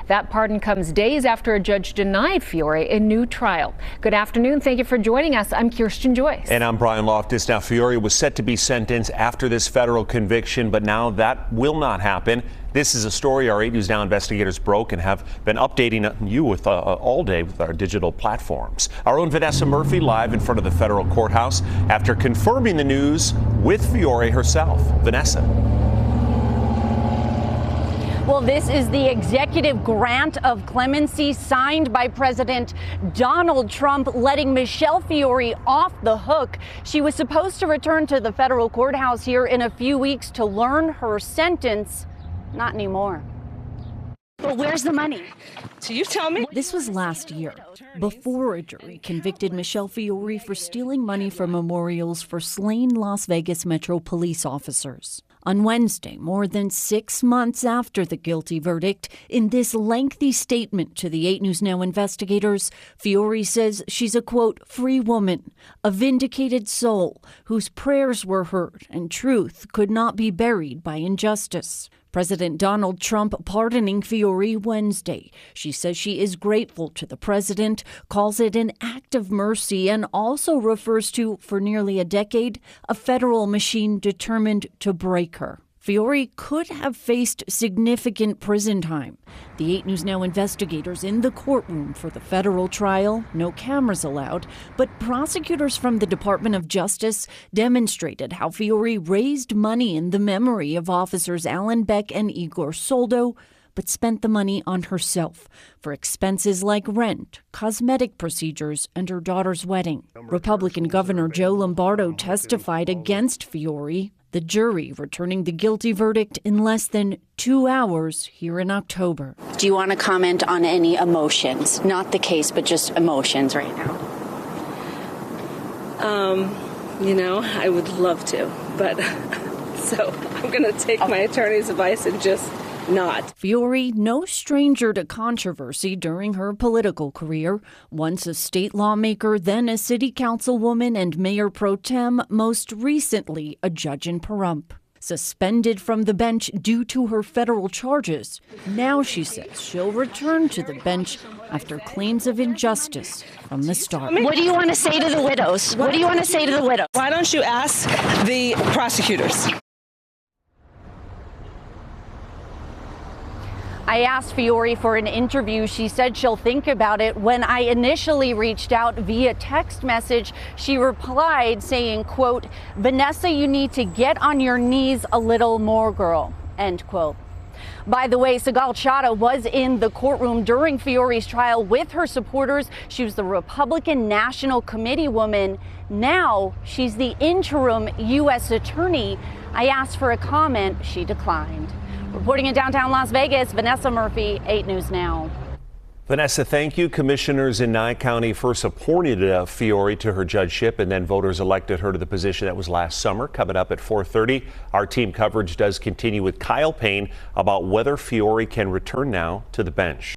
That pardon comes days after a judge denied Fiore a new trial. Good afternoon. Thank you for joining us. I'm Kirsten Joyce. And I'm Brian Loftus. Now, Fiore was set to be sentenced after this federal conviction, but now that will not happen. This is a story our 8 News Now investigators broke and have been updating you with all day with our digital platforms. Our own Vanessa Murphy live in front of the federal courthouse after confirming the news with Fiore herself. Vanessa. Well, this is the executive grant of clemency signed by President Donald Trump, letting Michele Fiore off the hook. She was supposed to return to the federal courthouse here in a few weeks to learn her sentence. Not anymore. But where's the money? So you tell me. This was last year, before a jury convicted Michele Fiore for stealing money from memorials for slain Las Vegas Metro police officers. On Wednesday, more than 6 months after the guilty verdict, in this lengthy statement to the 8 News Now investigators, Fiore says she's a, quote, free woman, a vindicated soul whose prayers were heard and truth could not be buried by injustice. President Donald Trump pardoning Fiore Wednesday. She says she is grateful to the president, calls it an act of mercy, and also refers to, for nearly a decade, a federal machine determined to break her. Fiore could have faced significant prison time. The 8 News Now investigators in the courtroom for the federal trial, no cameras allowed, but prosecutors from the Department of Justice demonstrated how Fiore raised money in the memory of officers Alan Beck and Igor Soldo, but spent the money on herself for expenses like rent, cosmetic procedures, and her daughter's wedding. Republican Governor Joe Lombardo testified against Fiore. The jury returning the guilty verdict in less than 2 hours here in October. Do you want to comment on any emotions? Not the case, but just emotions right now. I would love to, but so I'm going to take my attorney's advice and just not. Fiore, no stranger to controversy during her political career. Once a state lawmaker, then a city councilwoman and mayor pro tem, most recently a judge in Pahrump. Suspended from the bench due to her federal charges. Now she says she'll return to the bench after claims of injustice from the start. What do you want to say to the widows? What do you want to say to the widows? Why don't you ask the prosecutors? I asked Fiore for an interview. She said she'll think about it. When I initially reached out via text message, she replied saying, quote, Vanessa, you need to get on your knees a little more, girl, end quote. By the way, Sigal Chattah was in the courtroom during Fiore's trial with her supporters. She was the Republican National Committee woman. Now she's the interim U.S. attorney. I asked for a comment. She declined. Reporting in downtown Las Vegas, Vanessa Murphy, 8 News Now. Vanessa, thank you. Commissioners in Nye County first appointed Fiore to her judgeship, and then voters elected her to the position that was last summer. Coming up at 4:30, our team coverage does continue with Kyle Payne about whether Fiore can return now to the bench.